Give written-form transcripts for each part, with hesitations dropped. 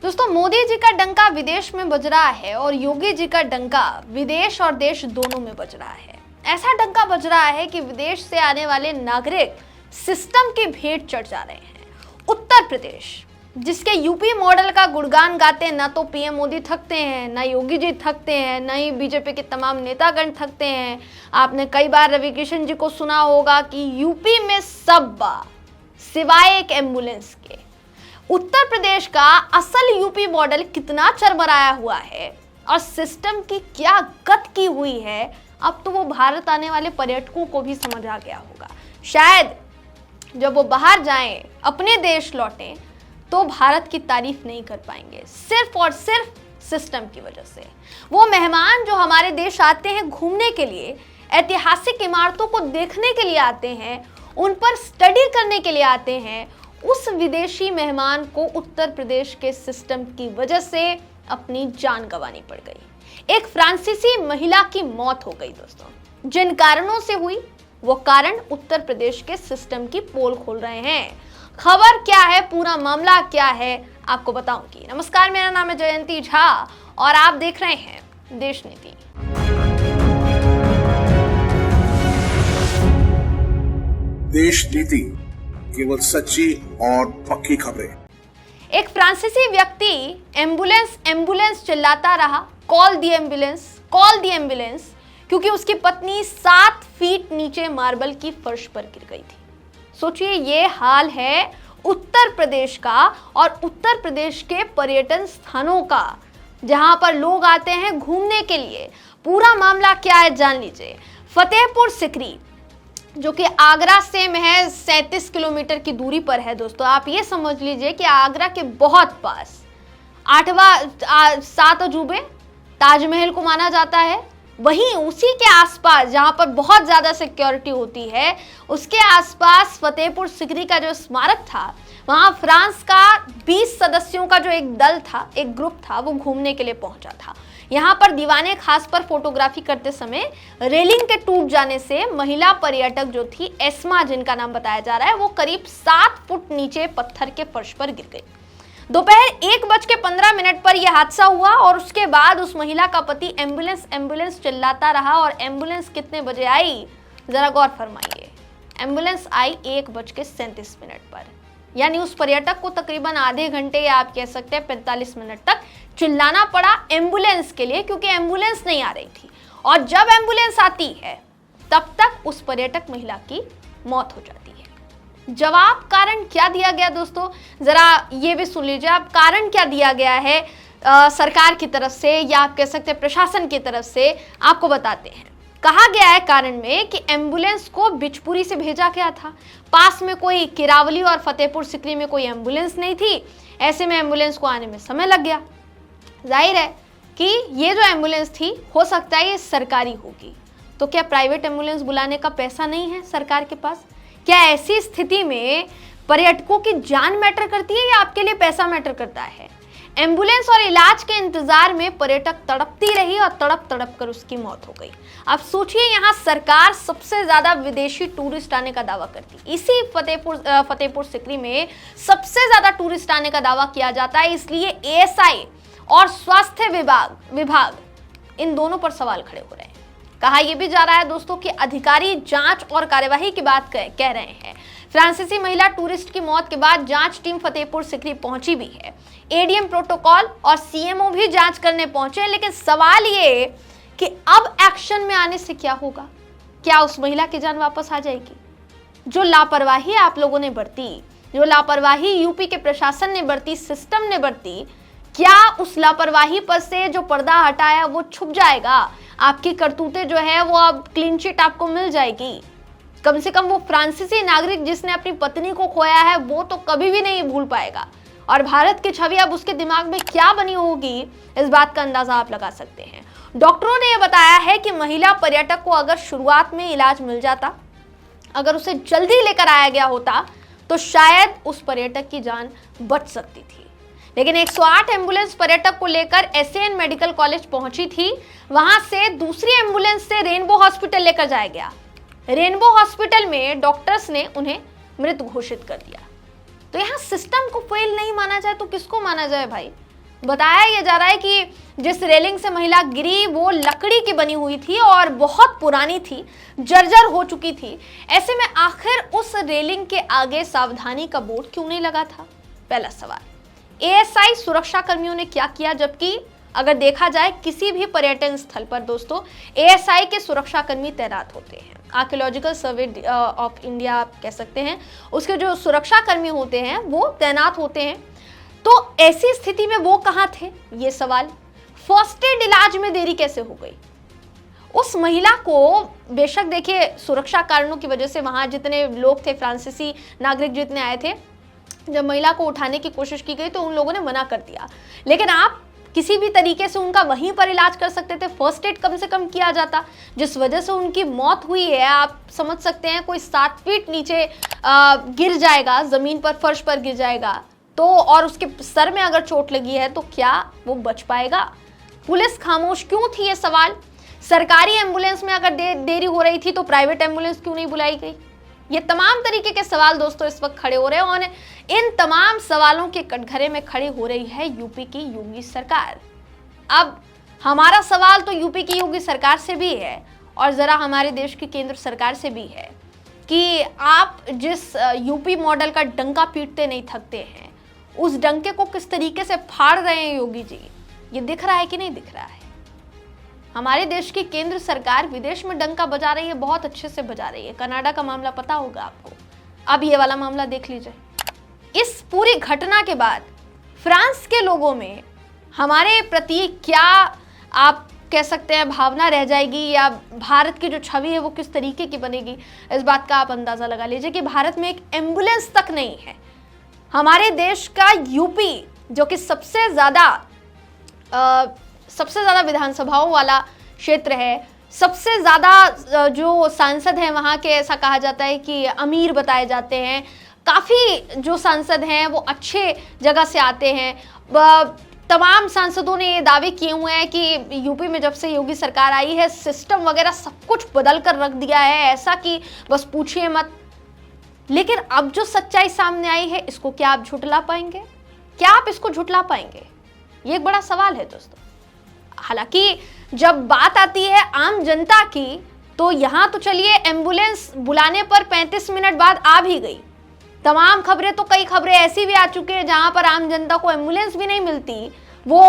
दोस्तों, मोदी जी का डंका विदेश में बज रहा है और योगी जी का डंका विदेश और देश दोनों में बज रहा है। ऐसा डंका बज रहा है कि विदेश से आने वाले नागरिक सिस्टम की भेंट चढ़ जा रहे हैं। उत्तर प्रदेश, जिसके यूपी मॉडल का गुणगान गाते ना तो पीएम मोदी थकते हैं, ना योगी जी थकते हैं, ना ही बीजेपी के तमाम नेतागण थकते हैं। आपने कई बार रवि किशन जी को सुना होगा कि यूपी में सब बा सिवाय एक एम्बुलेंस के। उत्तर प्रदेश का असल यूपी मॉडल कितना चरमराया हुआ है और सिस्टम की क्या गत की हुई है, अब तो वो भारत आने वाले पर्यटकों को भी समझ आ गया होगा। शायद जब वो बाहर जाएं, अपने देश लौटें, तो भारत की तारीफ नहीं कर पाएंगे, सिर्फ और सिर्फ सिस्टम की वजह से। वो मेहमान जो हमारे देश आते हैं घूमने के लिए, ऐतिहासिक इमारतों को देखने के लिए आते हैं, उन पर स्टडी करने के लिए आते हैं, उस विदेशी मेहमान को उत्तर प्रदेश के सिस्टम की वजह से अपनी जान गंवानी पड़ गई। एक फ्रांसीसी महिला की मौत हो गई दोस्तों। जिन कारणों से हुई, वो कारण उत्तर प्रदेश के सिस्टम की पोल खोल रहे हैं। खबर क्या है, पूरा मामला क्या है, आपको बताऊंगी। नमस्कार, मेरा नाम है जयंती झा और आप देख रहे हैं देश नीति। देश नीति, केवल सच्ची और पक्की खबरें। एक फ्रांसीसी व्यक्ति एम्बुलेंस एम्बुलेंस चिल्लाता रहा, कॉल दी एम्बुलेंस, कॉल दी एम्बुलेंस, क्योंकि उसकी पत्नी 7 फीट नीचे मार्बल की फर्श पर गिर गई थी। सोचिए, ये हाल है उत्तर प्रदेश का और उत्तर प्रदेश के पर्यटन स्थानों का, जहां पर लोग आते हैं घूमने के लिए। पूरा मामला क्या है जान लीजिए। फतेहपुर सिकरी, जो कि आगरा से महज 37 किलोमीटर की दूरी पर है दोस्तों। आप ये समझ लीजिए कि आगरा के बहुत पास 7 अजूबे ताजमहल को माना जाता है। वहीं उसी के आसपास, जहां पर बहुत ज्यादा सिक्योरिटी होती है, उसके आसपास फतेहपुर सिकरी का जो स्मारक था, वहां फ्रांस का 20 सदस्यों का जो एक दल था, एक ग्रुप था, वो घूमने के लिए पहुंचा था। यहाँ पर दीवाने खास पर फोटोग्राफी करते समय रेलिंग के टूट जाने से महिला पर्यटक जो थी, एस्मा जिनका नाम बताया जा रहा है, वो करीब 7 फुट नीचे पत्थर के फर्श पर गिर गई। दोपहर 1:15 पर यह हादसा हुआ और उसके बाद उस महिला का पति एम्बुलेंस एम्बुलेंस चिल्लाता रहा। और एम्बुलेंस कितने बजे आई, जरा गौर फरमाइए। एम्बुलेंस आई 1:37 पर, यानी उस पर्यटक को तकरीबन आधे घंटे या आप कह सकते हैं 45 मिनट तक चिल्लाना पड़ा एम्बुलेंस के लिए, क्योंकि एम्बुलेंस नहीं आ रही थी। और जब एम्बुलेंस आती है, तब तक उस पर्यटक महिला की मौत हो जाती है। जवाब कारण क्या दिया गया दोस्तों, जरा ये भी सुन लीजिए। अब कारण क्या दिया गया है सरकार की तरफ से, या आप कह सकते हैं प्रशासन की तरफ से, आपको बताते हैं। कहा गया है कारण में कि एम्बुलेंस को बिचपुरी से भेजा गया था। पास में कोई किरावली और फतेहपुर सिकरी में कोई एम्बुलेंस नहीं थी। ऐसे में एम्बुलेंस को आने में समय लग गया। जाहिर है कि ये जो एम्बुलेंस थी, हो सकता है ये सरकारी होगी। तो क्या प्राइवेट एम्बुलेंस बुलाने का पैसा नहीं है सरकार के पास? क्या ऐसी स्थिति में पर्यटकों की जान मैटर करती है या आपके लिए पैसा मैटर करता है? एम्बुलेंस और इलाज के इंतजार में पर्यटक तड़पती रही और तड़प तड़प कर उसकी मौत हो गई। अब सोचिए, यहाँ सरकार सबसे ज्यादा विदेशी टूरिस्ट आने का दावा करती। इसी फतेहपुर सिकरी में सबसे ज्यादा टूरिस्ट आने का दावा किया जाता है। इसलिए एएसआई और स्वास्थ्य विभाग इन दोनों पर सवाल खड़े हो रहे हैं। कहा यह भी जा रहा है दोस्तों कि अधिकारी जांच और कार्यवाही की बात कह रहे हैं। फ्रांसीसी महिला टूरिस्ट की मौत के बाद जांच टीम फतेहपुर सिकरी पहुंची भी है। एडीएम प्रोटोकॉल और सीएमओ भी जांच करने पहुंचे। लेकिन सवाल ये कि अब एक्शन में आने से क्या होगा? क्या उस महिला की जान वापस आ जाएगी? जो लापरवाही आप लोगों ने बरती, जो लापरवाही यूपी के प्रशासन ने बरती, सिस्टम ने बरती, क्या उस लापरवाही पर से जो पर्दा हटाया वो छुप जाएगा? आपकी करतूतें जो है वो अब क्लीन चिट आपको मिल जाएगी। कम से कम वो फ्रांसीसी नागरिक जिसने अपनी पत्नी को खोया है, वो तो कभी भी नहीं भूल पाएगा। और भारत की छवि अब उसके दिमाग में क्या बनी होगी, इस बात का अंदाजा आप लगा सकते हैं। डॉक्टरों ने यह बताया है कि महिला पर्यटक को अगर शुरुआत में इलाज मिल जाता, अगर उसे जल्दी लेकर आया गया होता, तो शायद उस पर्यटक की जान बच सकती थी। लेकिन 108 एम्बुलेंस पर्यटक को लेकर एसएएन मेडिकल कॉलेज पहुंची थी। वहां से दूसरी एम्बुलेंस से रेनबो हॉस्पिटल लेकर जाया गया। रेनबो हॉस्पिटल में डॉक्टर्स ने उन्हें मृत घोषित कर दिया। तो यहाँ सिस्टम को फेल नहीं माना जाए तो किसको माना जाए भाई? बताया यह जा रहा है कि जिस रेलिंग से महिला गिरी वो लकड़ी की बनी हुई थी और बहुत पुरानी थी, जर्जर हो चुकी थी। ऐसे में आखिर उस रेलिंग के आगे सावधानी का बोर्ड क्यों नहीं लगा था? पहला सवाल। एएसआई सुरक्षा कर्मियों ने क्या किया? जबकि अगर देखा जाए किसी भी पर्यटन स्थल पर दोस्तों एएसआई के सुरक्षा कर्मी तैनात होते हैं। आर्कियोलॉजिकल सर्वे ऑफ इंडिया आप कह सकते हैं, उसके जो सुरक्षा कर्मी होते हैं वो तैनात होते हैं। तो ऐसी स्थिति में वो कहां थे? ये सवाल। फर्स्ट एड इलाज में देरी कैसे हो गई? उस महिला को बेशक देखिए सुरक्षा कारणों की वजह से वहां जितने लोग थे, फ्रांसीसी नागरिक जितने आए थे, जब महिला को उठाने की कोशिश की गई तो उन लोगों ने मना कर दिया। लेकिन आप किसी भी तरीके से उनका वहीं पर इलाज कर सकते थे, फर्स्ट एड कम से कम किया जाता। जिस वजह से उनकी मौत हुई है, आप समझ सकते हैं कोई 7 फीट नीचे गिर जाएगा, जमीन पर, फर्श पर गिर जाएगा तो, और उसके सर में अगर चोट लगी है तो क्या वो बच पाएगा? पुलिस खामोश क्यों थी? ये सवाल। सरकारी एम्बुलेंस में अगर देरी हो रही थी तो प्राइवेट एम्बुलेंस क्यों नहीं बुलाई गई? ये तमाम तरीके के सवाल दोस्तों इस वक्त खड़े हो रहे हैं और इन तमाम सवालों के कटघरे में खड़ी हो रही है यूपी की योगी सरकार। अब हमारा सवाल तो यूपी की योगी सरकार से भी है और जरा हमारे देश की केंद्र सरकार से भी है कि आप जिस यूपी मॉडल का डंका पीटते नहीं थकते हैं, उस डंके को किस तरीके से फाड़ रहे हैं योगी जी, ये दिख रहा है कि नहीं दिख रहा है? हमारे देश की केंद्र सरकार विदेश में डंका बजा रही है, बहुत अच्छे से बजा रही है। कनाडा का मामला पता होगा आपको, अब ये वाला मामला देख लीजिए। इस पूरी घटना के बाद फ्रांस के लोगों में हमारे प्रति क्या आप कह सकते हैं भावना रह जाएगी, या भारत की जो छवि है वो किस तरीके की बनेगी, इस बात का आप अंदाजा लगा लीजिए कि भारत में एक एम्बुलेंस तक नहीं है। हमारे देश का यूपी जो कि सबसे ज्यादा विधानसभाओं वाला क्षेत्र है, सबसे ज्यादा जो सांसद हैं वहाँ के, ऐसा कहा जाता है कि अमीर बताए जाते हैं, काफ़ी जो सांसद हैं वो अच्छे जगह से आते हैं। तमाम सांसदों ने ये दावे किए हुए हैं कि यूपी में जब से योगी सरकार आई है सिस्टम वगैरह सब कुछ बदल कर रख दिया है, ऐसा कि बस पूछिए मत। लेकिन अब जो सच्चाई सामने आई है इसको क्या आप झुठला पाएंगे? क्या आप इसको झुठला पाएंगे? ये एक बड़ा सवाल है दोस्तों। हालांकि जब बात आती है आम जनता की तो यहाँ तो चलिए एम्बुलेंस बुलाने पर 35 मिनट बाद आ भी गई। तमाम खबरें तो कई खबरें ऐसी भी आ चुकी हैं जहां पर आम जनता को एम्बुलेंस भी नहीं मिलती, वो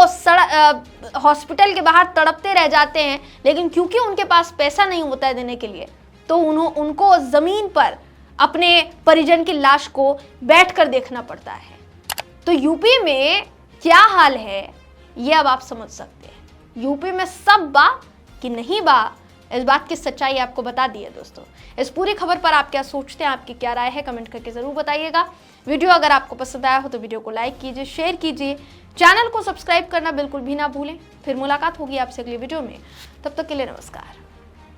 हॉस्पिटल के बाहर तड़पते रह जाते हैं। लेकिन क्योंकि उनके पास पैसा नहीं होता है देने के लिए तो उनको जमीन पर अपने परिजन की लाश को बैठकर देखना पड़ता है। तो यूपी में क्या हाल है ये अब आप समझ सकते हैं। यूपी में सब बा कि नहीं बा, इस बात की सच्चाई आपको बता दी है दोस्तों। इस पूरी खबर पर आप क्या सोचते हैं, आपकी क्या राय है, कमेंट करके जरूर बताइएगा। वीडियो अगर आपको पसंद आया हो तो वीडियो को लाइक कीजिए, शेयर कीजिए, चैनल को सब्सक्राइब करना बिल्कुल भी ना भूलें। फिर मुलाकात होगी आपसे अगली वीडियो में, तब तक के लिए नमस्कार।